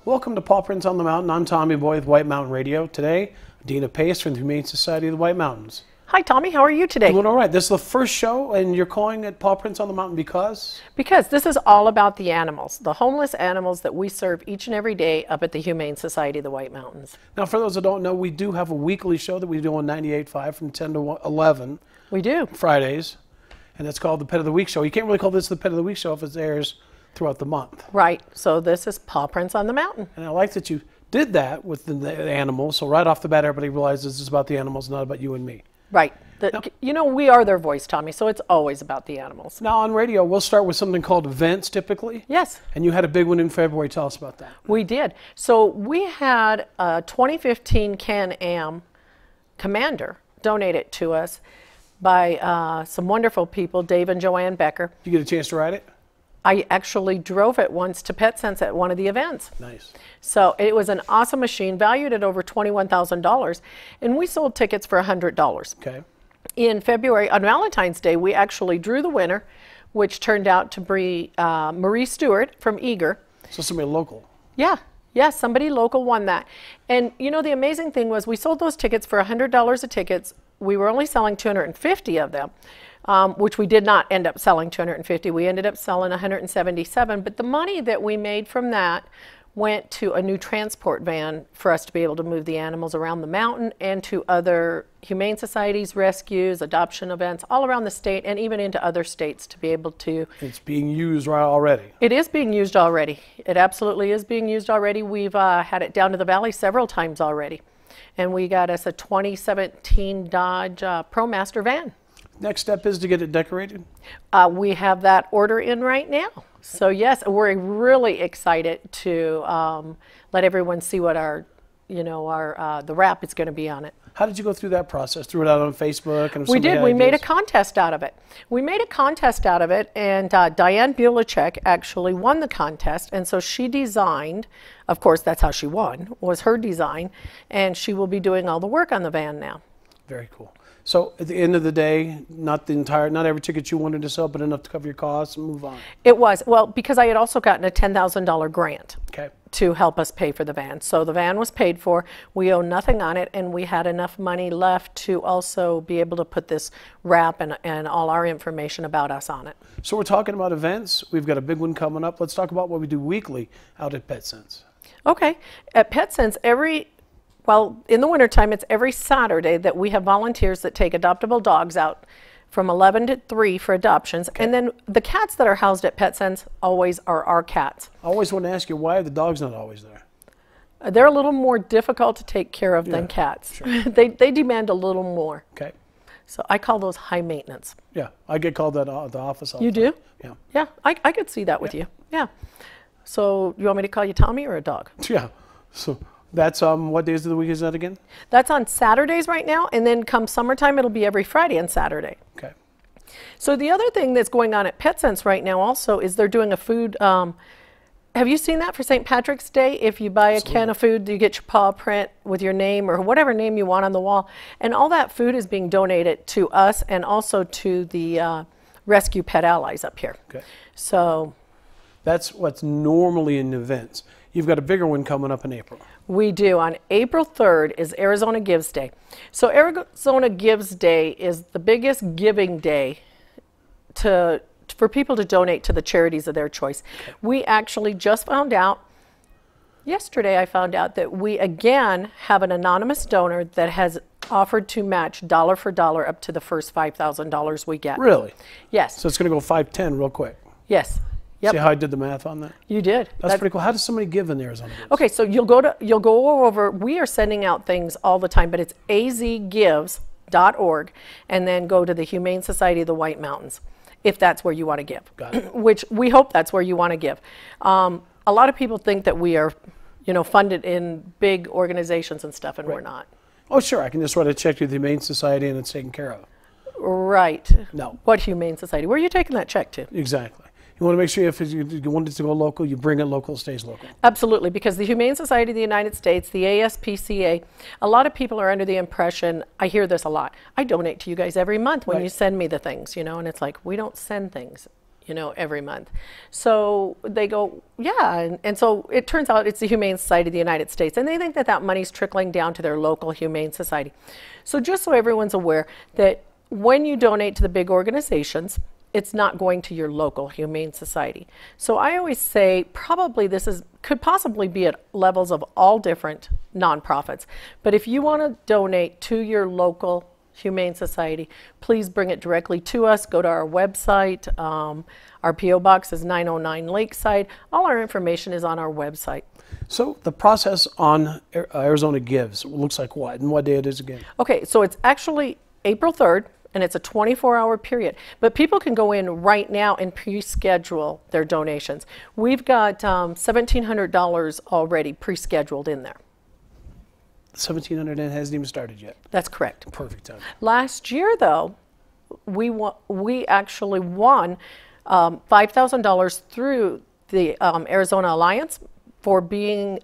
Welcome to Paw Prints on the Mountain. I'm Tommy Boy with White Mountain Radio. Today, Dina Pace from the Humane Society of the White Mountains. Hi, Tommy. How are you today? Doing all right. This is the first show, and you're calling it Paw Prints on the Mountain because? Because this is all about the animals, the homeless animals that we serve each and every day up at the Humane Society of the White Mountains. Now, for those that don't know, we do have a weekly show that we do on 98.5 from 10 to 11. We do. Fridays, and it's called the Pet of the Week Show. You can't really call this the Pet of the Week Show if it airs throughout the month. Right. So this is Paw Prints on the Mountain. And I like that you did that with the animals. So right off the bat, everybody realizes it's about the animals, not about you and me. Right. You know, we are their voice, Tommy, so it's always about the animals. Now on radio, we'll start with something called events typically. Yes. And you had a big one in February. Tell us about that. We did. So we had a 2015 Can-Am Commander donate it to us by some wonderful people, Dave and Joanne Becker. Did you get a chance to ride it? I actually drove it once to PetSense at one of the events. Nice. So it was an awesome machine, valued at over $21,000, and we sold tickets for $100. Okay. In February, on Valentine's Day, we actually drew the winner, which turned out to be Marie Stewart from Eager. So somebody local. Yeah. Yeah, somebody local won that. And you know, the amazing thing was we sold those tickets for $100 a ticket. We were only selling 250 of them. Which we did not end up selling 250. We ended up selling 177. But the money that we made from that went to a new transport van for us to be able to move the animals around the mountain and to other humane societies, rescues, adoption events all around the state and even into other states to be able to. It's being used right already. It is being used already. It absolutely is being used already. We've had it down to the valley several times already. And we got us a 2017 Dodge ProMaster van. Next step is to get it decorated? We have that order in right now. So yes, we're really excited to let everyone see what the wrap is going to be on it. How did you go through that process? Threw it out on Facebook? And we did. We made a contest out of it. And Diane Bulacek actually won the contest. And so she designed, of course, that's how she won, was her design. And she will be doing all the work on the van now. Very cool. So at the end of the day, not every ticket you wanted to sell, but enough to cover your costs and move on. It was. Well, because I had also gotten a $10,000 grant to help us pay for the van. So the van was paid for. We owe nothing on it, and we had enough money left to also be able to put this wrap and all our information about us on it. So we're talking about events. We've got a big one coming up. Let's talk about what we do weekly out at PetSense. Okay. At PetSense, in the wintertime, it's every Saturday that we have volunteers that take adoptable dogs out from 11 to 3 for adoptions. Okay. And then the cats that are housed at PetSense always are our cats. I always want to ask you, why are the dogs not always there? They're a little more difficult to take care of than cats. Sure. They demand a little more. Okay. So I call those high maintenance. Yeah, I get called that at the office all the time. You do? Yeah. Yeah, I could see that with you. Yeah. So you want me to call you Tommy or a dog? Yeah. So that's what days of the week is that again? That's on Saturdays right now, and then come summertime, it'll be every Friday and Saturday. Okay. So the other thing that's going on at PetSense right now also is they're doing a food. Have you seen that for St. Patrick's Day? If you buy a can of food, you get your paw print with your name or whatever name you want on the wall, and all that food is being donated to us and also to the Rescue Pet Allies up here. Okay. So that's what's normally in events. You've got a bigger one coming up in April. We do. On April 3rd is Arizona Gives Day. So Arizona Gives Day is the biggest giving day for people to donate to the charities of their choice. Okay. We actually just found out, yesterday I found out that we again have an anonymous donor that has offered to match dollar for dollar up to the first $5,000 we get. Really? Yes. So it's going to go 5-10 real quick. Yes. Yep. See how I did the math on that? You did. That's pretty cool. How does somebody give in Arizona Gives? Okay, so you'll go over. We are sending out things all the time, but it's azgives.org, and then go to the Humane Society of the White Mountains, if that's where you want to give. Got it. Which we hope that's where you want to give. A lot of people think that we are, funded in big organizations and stuff, and we're not. Oh, sure. I can just write a check to the Humane Society and it's taken care of. Right. No. What Humane Society? Where are you taking that check to? Exactly. You want to make sure if you want it to go local, you bring it local, it stays local. Absolutely, because the Humane Society of the United States, the ASPCA, a lot of people are under the impression, I hear this a lot, I donate to you guys every month when you send me the things, and it's like, we don't send things. every month. So they go, yeah. And so it turns out it's the Humane Society of the United States. And they think that that money's trickling down to their local Humane Society. So just so everyone's aware that when you donate to the big organizations, it's not going to your local Humane Society. So I always say probably could possibly be at levels of all different nonprofits. But if you want to donate to your local Humane Society, please bring it directly to us. Go to our website. Our P.O. Box is 909 Lakeside. All our information is on our website. So the process on Arizona Gives looks like what? And what day it is again? Okay, so it's actually April 3rd, and it's a 24-hour period. But people can go in right now and pre-schedule their donations. We've got $1,700 already pre-scheduled in there. 1,700 and hasn't even started yet. That's correct. Perfect time. Last year, though, we actually won $5,000 through the Arizona Alliance for being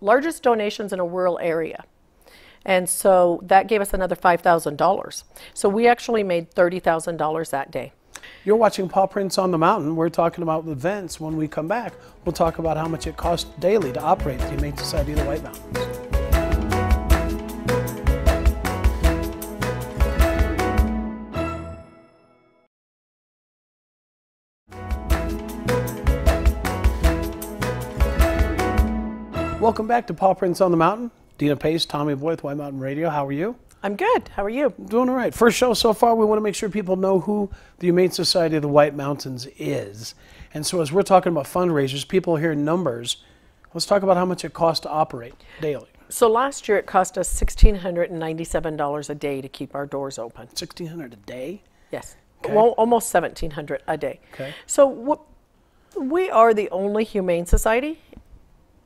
largest donations in a rural area. And so that gave us another $5,000. So we actually made $30,000 that day. You're watching Paw Prints on the Mountain. We're talking about events. When we come back, we'll talk about how much it costs daily to operate the Humane Society of the White Mountains. Welcome back to Paw Prints on the Mountain. Dina Pace, Tommy Boyd, White Mountain Radio. How are you? I'm good. How are you? Doing all right. First show so far, we want to make sure people know who the Humane Society of the White Mountains is. And so as we're talking about fundraisers, people hear numbers. Let's talk about how much it costs to operate daily. So last year it cost us $1,697 a day to keep our doors open. $1,600 a day? Yes. Okay. Well, almost $1,700 a day. Okay. So we are the only Humane Society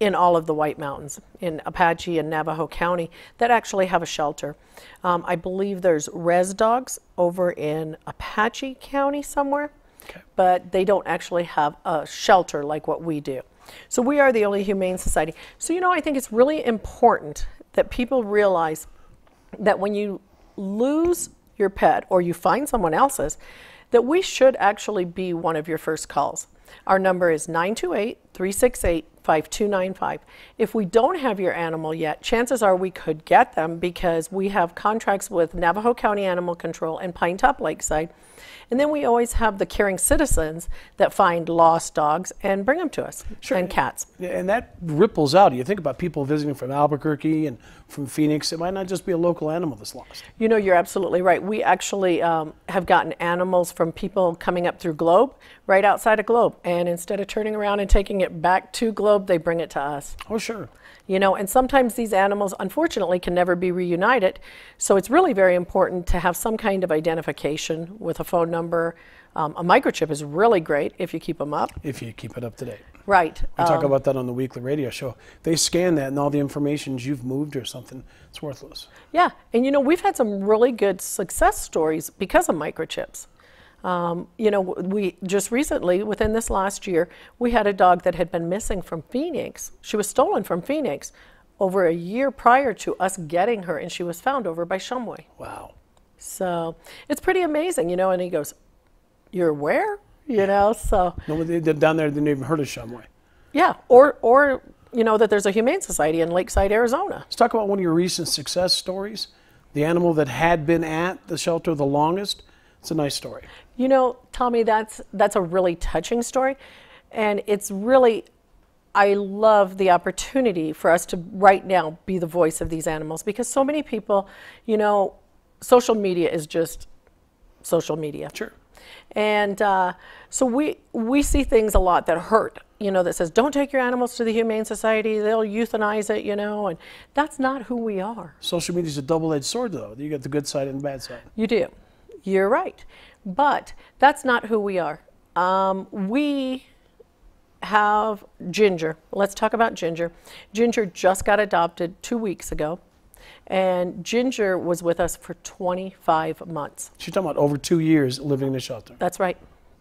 in all of the White Mountains, in Apache and Navajo County, that actually have a shelter. I believe there's res dogs over in Apache County somewhere, okay, but they don't actually have a shelter like what we do. So we are the only Humane Society. So, I think it's really important that people realize that when you lose your pet or you find someone else's, that we should actually be one of your first calls. Our number is 928-368-5295. If we don't have your animal yet, chances are we could get them because we have contracts with Navajo County Animal Control and Pine Top Lakeside. And then we always have the caring citizens that find lost dogs and bring them to us, sure, and cats. And that ripples out. You think about people visiting from Albuquerque and from Phoenix. It might not just be a local animal that's lost. You're absolutely right. We actually have gotten animals from people coming up through Globe, right outside of Globe. And instead of turning around and taking it back to Globe, they bring it to us. Oh, sure. And sometimes these animals, unfortunately, can never be reunited. So it's really very important to have some kind of identification with a phone number. A microchip is really great if you keep them up. If you keep it up to date. Right. We talk about that on the weekly radio show. They scan that and all the information you've moved or something, it's worthless. Yeah. And, we've had some really good success stories because of microchips. We just recently, within this last year, we had a dog that had been missing from Phoenix. She was stolen from Phoenix over a year prior to us getting her, and she was found over by Shumway. Wow. So it's pretty amazing, and he goes, "You're where?" So. No, down there, they didn't even heard of Shumway. Yeah, or that there's a Humane Society in Lakeside, Arizona. Let's talk about one of your recent success stories. The animal that had been at the shelter the longest. It's a nice story. Tommy, that's a really touching story. And it's really, I love the opportunity for us to right now be the voice of these animals because so many people, social media is just social media. Sure. And so we see things a lot that hurt, that says, don't take your animals to the Humane Society, they'll euthanize it, and that's not who we are. Social media is a double-edged sword, though. You got the good side and the bad side. You do. You're right. But that's not who we are. We have Ginger. Let's talk about Ginger. Ginger just got adopted 2 weeks ago. And Ginger was with us for 25 months. She's talking about over 2 years living in the shelter. That's right.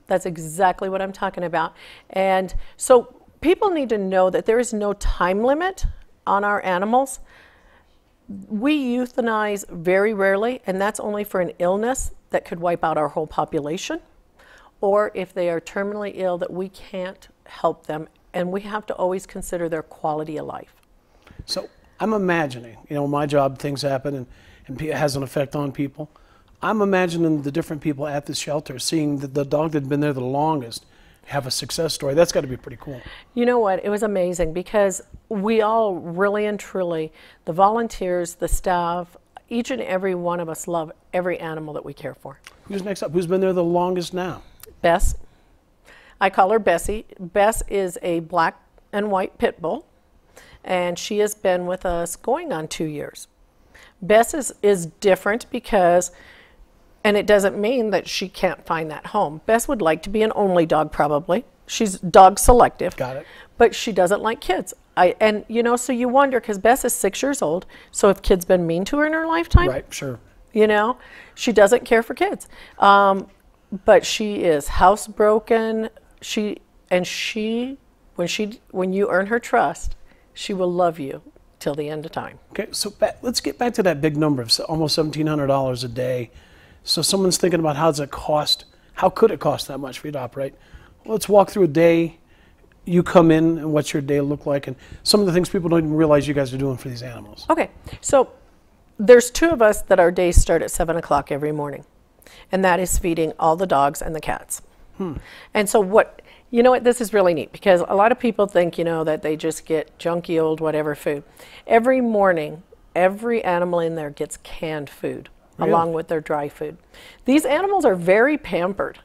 That's exactly what I'm talking about. And so people need to know that there is no time limit on our animals. We euthanize very rarely, and that's only for an illness that could wipe out our whole population, or if they are terminally ill that we can't help them, and we have to always consider their quality of life. So I'm imagining, my job, things happen and it has an effect on people. I'm imagining the different people at the shelter, seeing the dog that had been there the longest have a success story. That's got to be pretty cool. You know what? It was amazing because we all really and truly, the volunteers, the staff, each and every one of us love every animal that we care for. Who's next up? Who's been there the longest now? Bess. I call her Bessie. Bess is a black and white pit bull, and she has been with us going on 2 years. Bess is different because, and it doesn't mean that she can't find that home. Bess would like to be an only dog probably. She's dog selective. Got it. But she doesn't like kids. So you wonder, because Bess is 6 years old, so have kids been mean to her in her lifetime? Right, sure. She doesn't care for kids. But she is housebroken. When you earn her trust, she will love you till the end of time. Okay, so let's get back to that big number of almost $1,700 a day. So someone's thinking about how could it cost that much for you to operate? Let's walk through a day. You come in and what's your day look like, and some of the things people don't even realize you guys are doing for these animals. Okay, so there's 2 of us that our days start at 7 o'clock every morning, and that is feeding all the dogs and the cats. And so this is really neat because a lot of people think, that they just get junky old whatever food. Every morning, every animal in there gets canned food. Really? Along with their dry food. These animals are very pampered.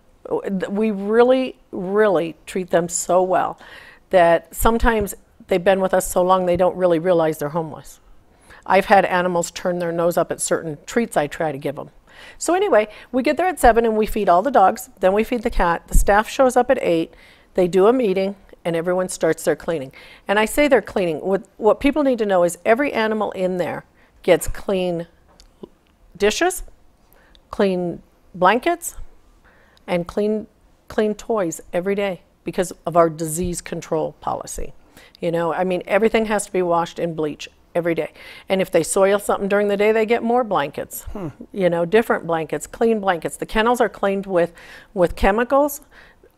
We really, really treat them so well that sometimes they've been with us so long they don't really realize they're homeless. I've had animals turn their nose up at certain treats I try to give them. So anyway, we get there at 7 and we feed all the dogs, then we feed the cat. The staff shows up at 8, they do a meeting, and everyone starts their cleaning. And I say they're cleaning. What people need to know is every animal in there gets clean dishes, clean blankets, and clean toys every day because of our disease control policy. Everything has to be washed in bleach every day. And if they soil something during the day, they get more blankets, different blankets, clean blankets. The kennels are cleaned with chemicals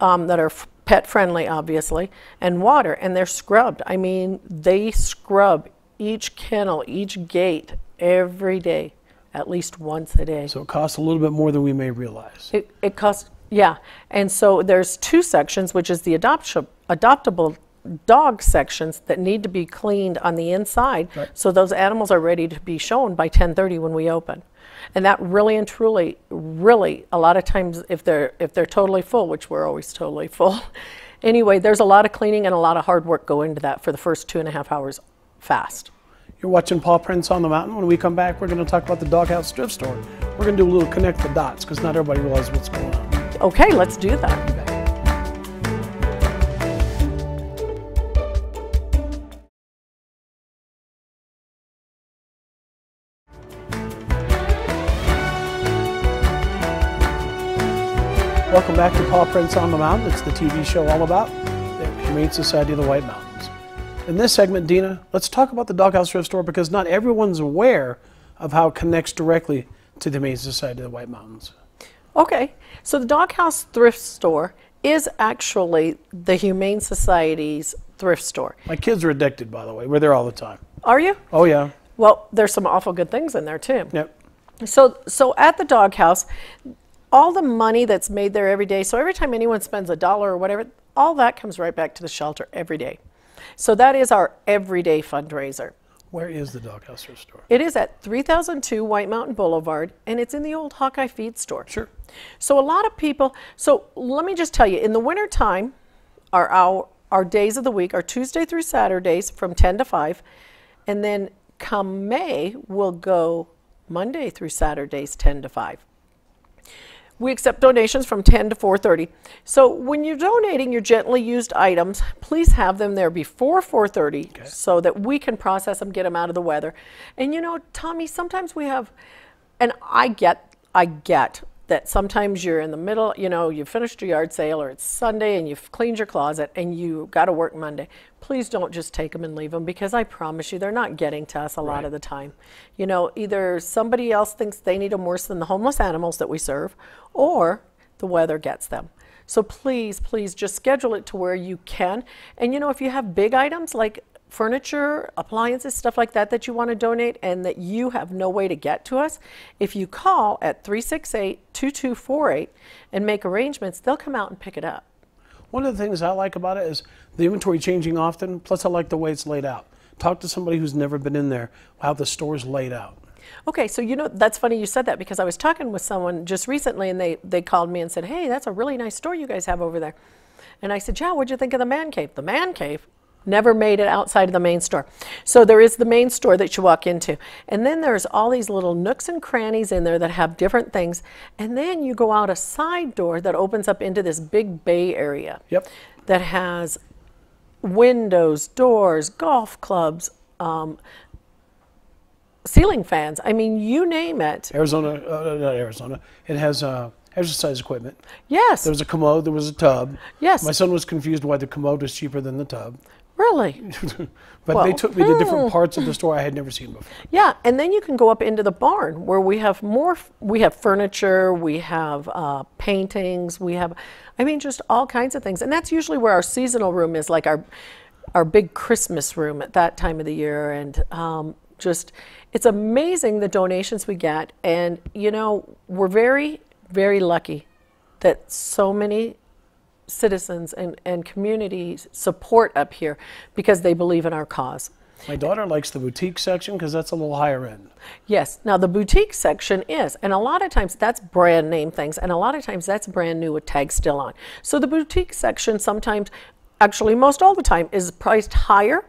that are pet friendly, obviously, and water, and they're scrubbed. They scrub each kennel, each gate every day, at least once a day. So it costs a little bit more than we may realize. It costs, yeah. And so there's 2 sections, which is the adoptable dog sections that need to be cleaned on the inside. Right. So those animals are ready to be shown by 10:30 when we open. And that really and truly, a lot of times if they're totally full, which we're always totally full, anyway, there's a lot of cleaning and a lot of hard work go into that for the first 2.5 hours fast. You're watching Paw Prints on the Mountain. When we come back, we're going to talk about the Doghouse Thrift Store. We're going to do a little connect the dots because not everybody realizes what's going on. Okay, let's do that. Welcome back to Paw Prints on the Mountain. It's the TV show all about the Humane Society of the White Mountains. In this segment, Dina, let's talk about the Doghouse Thrift Store because not everyone's aware of how it connects directly to the Humane Society of the White Mountains. Okay, so the Doghouse Thrift Store is actually the Humane Society's thrift store. My kids are addicted, by the way. We're there all the time. Are you? Oh, yeah. Well, there's some awful good things in there, too. Yep. So at the Doghouse, all the money that's made there every day, so every time anyone spends $1 or whatever, all that comes right back to the shelter every day. So that is our everyday fundraiser. Where is the Doghouse Thrift Store? It is at 3002 White Mountain Boulevard, and it's in the old Hawkeye Feed Store. Sure. So a lot of people, so let me just tell you, in the wintertime, our days of the week are Tuesday through Saturdays from 10 to 5, and then come May, we'll go Monday through Saturdays 10 to 5. We accept donations from 10 to 4:30. So when you're donating your gently used items, please have them there before 4:30 so that we can process them, get them out of the weather. And Tommy, sometimes we have, and I get that sometimes you're in the middle, you've finished your yard sale or it's Sunday and you've cleaned your closet and you got to work Monday. Please don't just take them and leave them because I promise you they're not getting to us a lot of the time. Either somebody else thinks they need them worse than the homeless animals that we serve or the weather gets them. So please, please just schedule it to where you can. And you know, if you have big items like furniture, appliances, stuff like that that you want to donate and that you have no way to get to us, if you call at 368-2248 and make arrangements, they'll come out and pick it up. One of the things I like about it is the inventory changing often, plus I like the way it's laid out. Talk to somebody who's never been in there, how the store's laid out. Okay, so you know, that's funny you said that, because I was talking with someone just recently and they called me and said, hey, that's a really nice store you guys have over there. And I said, yeah, what'd you think of the man cave? The man cave? Never made it outside of the main store. So there is the main store that you walk into. And then there's all these little nooks and crannies in there that have different things. And then you go out a side door that opens up into this big bay area. Yep. That has windows, doors, golf clubs, ceiling fans. I mean, you name it. Arizona, not Arizona. It has exercise equipment. Yes. There was a commode, there was a tub. Yes. My son was confused why the commode was cheaper than the tub. Really? But they took me to different parts of the store I had never seen before. Yeah, and then you can go up into the barn where we have more, we have furniture, we have paintings, we have, I mean, just all kinds of things. And that's usually where our seasonal room is, like our big Christmas room at that time of the year. And just, it's amazing the donations we get. And, you know, we're very, very lucky that so many citizens and communities support up here because they believe in our cause. My daughter likes the boutique section because that's a little higher end. Yes. Now the boutique section is, and a lot of times that's brand name things, and a lot of times that's brand new with tags still on. So the boutique section sometimes, actually most all the time, is priced higher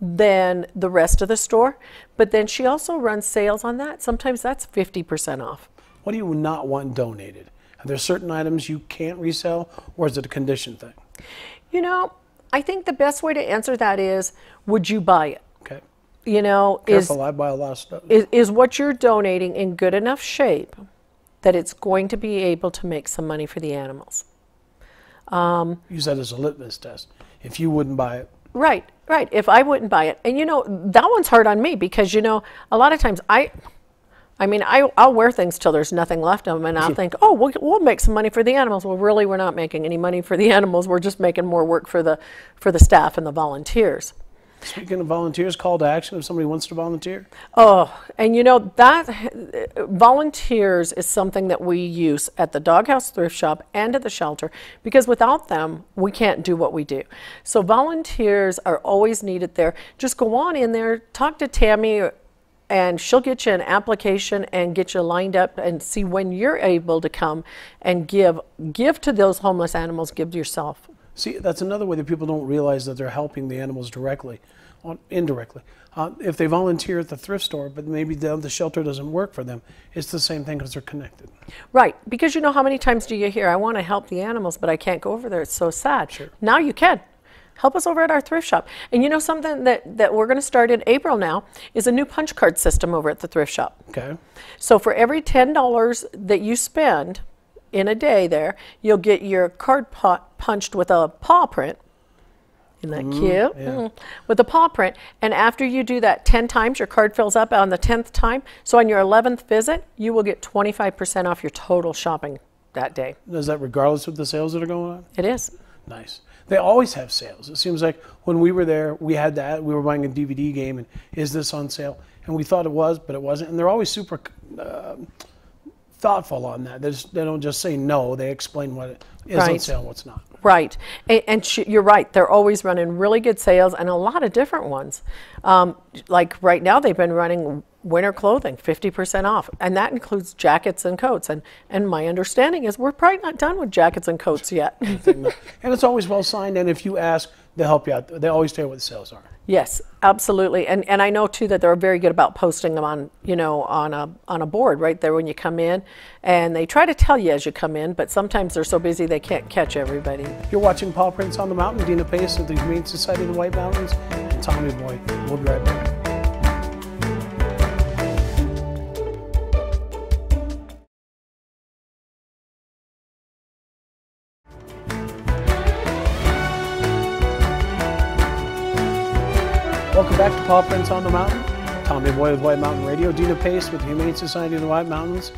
than the rest of the store, but then she also runs sales on that. Sometimes that's 50% off. What do you not want donated? Are there certain items you can't resell, or is it a condition thing? You know, I think the best way to answer that is, would you buy it? Okay. You know, Careful, I buy a lot of stuff. Is what you're donating in good enough shape that it's going to be able to make some money for the animals? Use that as a litmus test. If you wouldn't buy it. Right, right. If I wouldn't buy it. And you know, that one's hard on me because, you know, a lot of times I'll wear things till there's nothing left of them, and I'll think, oh, we'll make some money for the animals. Well, really, we're not making any money for the animals. We're just making more work for the staff and the volunteers. Speaking of volunteers, call to action if somebody wants to volunteer. Oh, and you know, that volunteers is something that we use at the Doghouse Thrift Shop and at the shelter, because without them, we can't do what we do. So volunteers are always needed there. Just go on in there, talk to Tammy, and she'll get you an application and get you lined up and see when you're able to come and give to those homeless animals, give to yourself. See, that's another way that people don't realize that they're helping the animals directly, indirectly. If they volunteer at the thrift store, but maybe the shelter doesn't work for them, it's the same thing because they're connected. Right, because you know how many times do you hear, I want to help the animals, but I can't go over there, it's so sad. Sure. Now you can. Help us over at our thrift shop. And you know something that we're going to start in April now is a new punch card system over at the thrift shop. Okay. So for every $10 that you spend in a day there, you'll get your card punched with a paw print. Isn't that cute? Yeah. With a paw print. And after you do that 10 times, your card fills up on the 10th time. So on your 11th visit, you will get 25% off your total shopping that day. Is that regardless of the sales that are going on? It is. Nice. They always have sales. It seems like when we were there, we had that. We were buying a DVD game, and is this on sale? And we thought it was, but it wasn't. And they're always super thoughtful on that. They don't just say no. They explain what is on sale and what's not. Right. And you're right. They're always running really good sales and a lot of different ones. Like right now, they've been running winter clothing, 50% off. And that includes jackets and coats. And my understanding is we're probably not done with jackets and coats yet. And it's always well signed. And if you ask, they'll help you out. They always tell you what the sales are. Yes, absolutely. And I know too that they're very good about posting them on, you know, on a board right there when you come in. And they try to tell you as you come in, but sometimes they're so busy they can't catch everybody. You're watching Paw Prints on the Mountain. Dina Pace of the Humane Society of the White Mountains and Tommy Boy. We'll be right back. Welcome back to Paw Prints on the Mountain. Tommy Boy with White Mountain Radio. Dina Pace with the Humane Society of the White Mountains.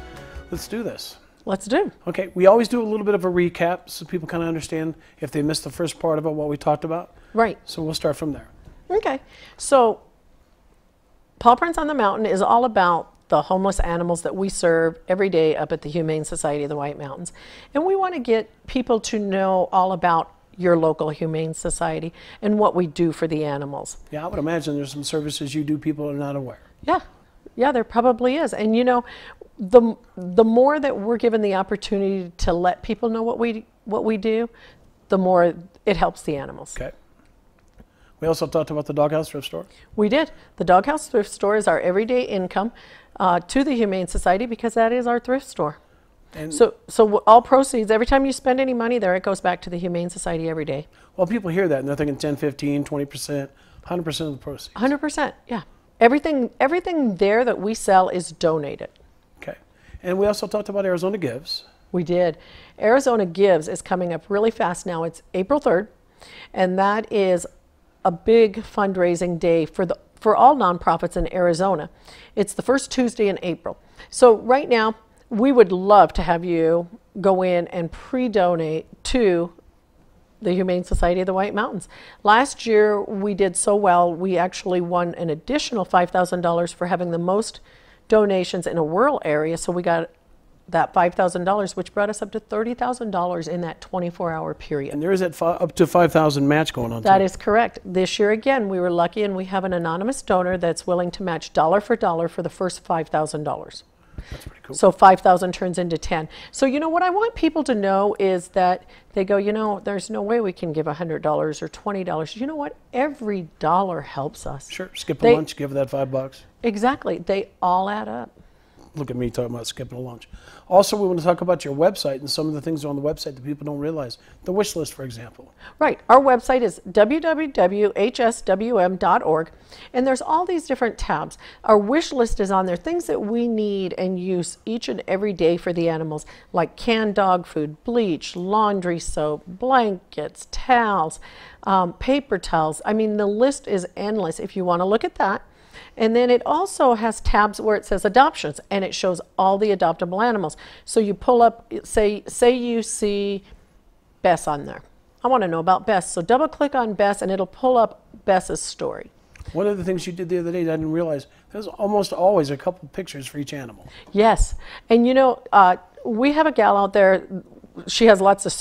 Let's do this. Let's do. Okay, we always do a little bit of a recap so people kind of understand if they missed the first part of it, what we talked about. Right. So we'll start from there. Okay. So Paw Prints on the Mountain is all about the homeless animals that we serve every day up at the Humane Society of the White Mountains. And we want to get people to know all about your local Humane Society and what we do for the animals. Yeah, I would imagine there's some services you do people are not aware. Yeah. Yeah, there probably is. And you know, the more that we're given the opportunity to let people know what we do, the more it helps the animals. Okay. We also talked about the Doghouse Thrift Store. We did. The Doghouse Thrift Store is our everyday income to the Humane Society because that is our thrift store. And So all proceeds, every time you spend any money there, it goes back to the Humane Society every day. well, people hear that and they're thinking 10, 15, 20%, 100% of the proceeds. 100%, yeah. Everything there that we sell is donated. Okay. And we also talked about Arizona Gives. We did. Arizona Gives is coming up really fast now. It's April 3rd, and that is a big fundraising day for all nonprofits in Arizona. It's the first Tuesday in April. So right now, we would love to have you go in and pre-donate to the Humane Society of the White Mountains. Last year, we did so well, we actually won an additional $5,000 for having the most donations in a rural area. So we got that $5,000, which brought us up to $30,000 in that 24-hour period. And there is that up to 5,000 match going on. That is correct. This year, again, we were lucky and we have an anonymous donor that's willing to match dollar for the first $5,000. That's pretty cool. So 5,000 turns into 10. So, you know, what I want people to know is that they go, you know, there's no way we can give $100 or $20. You know what? Every dollar helps us. Sure. Skip a lunch, give that $5. Exactly. They all add up. Look at me talking about skipping a lunch. Also, we want to talk about your website and some of the things on the website that people don't realize. The wish list, for example. Right. Our website is www.hswm.org, and there's all these different tabs. Our wish list is on there, things that we need and use each and every day for the animals, like canned dog food, bleach, laundry soap, blankets, towels, paper towels. I mean, the list is endless if you want to look at that. And then it also has tabs where it says adoptions, and it shows all the adoptable animals. So you pull up, say you see Bess on there. I want to know about Bess. So double click on Bess and it'll pull up Bess's story. One of the things you did the other day that I didn't realize, there's almost always a couple pictures for each animal. Yes. And you know, we have a gal out there, she has lots of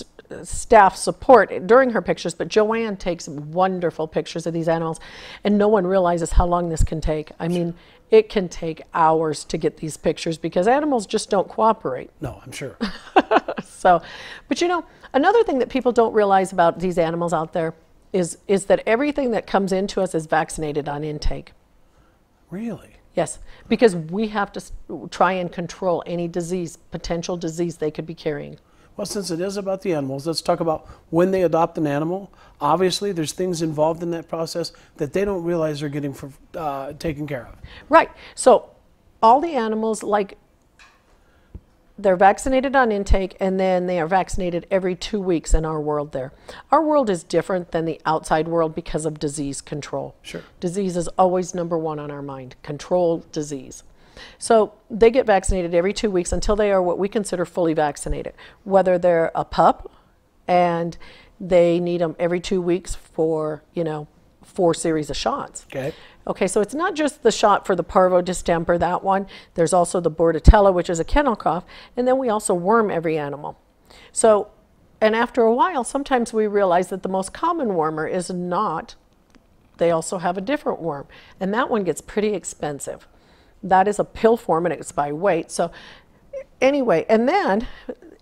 staff support during her pictures, but Joanne takes wonderful pictures of these animals, and no one realizes how long this can take. I mean, it can take hours to get these pictures because animals just don't cooperate. No, I'm sure. So, but you know, another thing that people don't realize about these animals out there is that everything that comes into us is vaccinated on intake. Really? Yes, because we have to try and control any disease, potential disease they could be carrying. Well, since it is about the animals, let's talk about when they adopt an animal. Obviously, there's things involved in that process that they don't realize they're getting taken care of. Right. So all the animals, like, they're vaccinated on intake, and then they are vaccinated every 2 weeks in our world there. Our world is different than the outside world because of disease control. Sure. Disease is always number one on our mind, control disease. So they get vaccinated every 2 weeks until they are what we consider fully vaccinated. Whether they're a pup and they need them every 2 weeks for, you know, 4 series of shots. Okay. Okay, so it's not just the shot for the parvo distemper, that one. There's also the bordetella, which is a kennel cough, and then we also worm every animal. So, and after a while, sometimes we realize that the most common wormer is not. They also have a different worm, and that one gets pretty expensive. That is a pill form, and it's by weight. So anyway, and then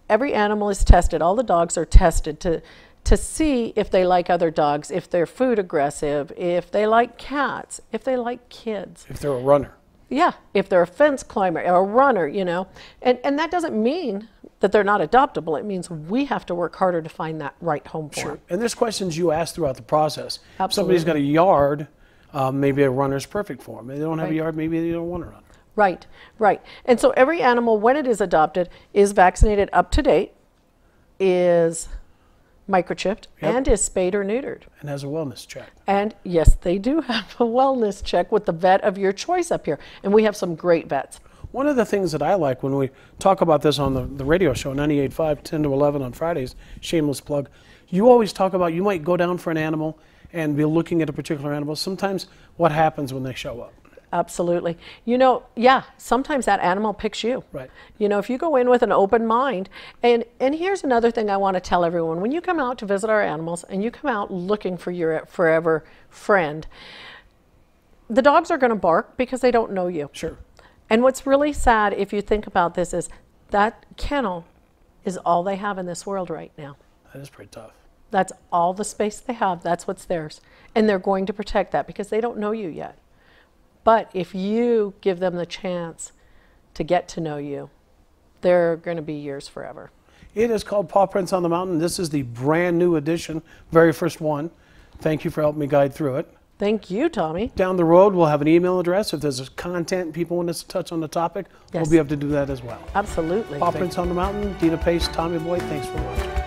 every animal is tested. All the dogs are tested to see if they like other dogs, if they're food aggressive, if they like cats, if they like kids. If they're a runner. Yeah, if they're a fence climber or a runner, you know. And that doesn't mean that they're not adoptable. It means we have to work harder to find that right home for them. And there's questions you ask throughout the process. Absolutely. Somebody's got a yard, maybe a runner's perfect for them. They don't have a yard, maybe they don't want to run. Right, right. And so every animal, when it is adopted, is vaccinated up to date, is microchipped, and is spayed or neutered. And has a wellness check. And yes, they do have a wellness check with the vet of your choice up here. And we have some great vets. One of the things that I like when we talk about this on the radio show, 98.5, 10 to 11 on Fridays, shameless plug, you always talk about you might go down for an animal and be looking at a particular animal. Sometimes what happens when they show up? Absolutely. You know, yeah, sometimes that animal picks you. Right. You know, if you go in with an open mind, and here's another thing I want to tell everyone. When you come out to visit our animals and you come out looking for your forever friend, the dogs are going to bark because they don't know you. Sure. And what's really sad, if you think about this, is that kennel is all they have in this world right now. That is pretty tough. That's all the space they have. That's what's theirs. And they're going to protect that because they don't know you yet. But if you give them the chance to get to know you, they're going to be yours forever. It is called Paw Prints on the Mountain. This is the brand new edition, very first one. Thank you for helping me guide through it. Thank you, Tommy. Down the road, we'll have an email address. If there's content people want us to touch on the topic, Yes. we'll be able to do that as well. Absolutely. Paw Prints on the Mountain, Dina Pace, Tommy Boyd, thanks for watching.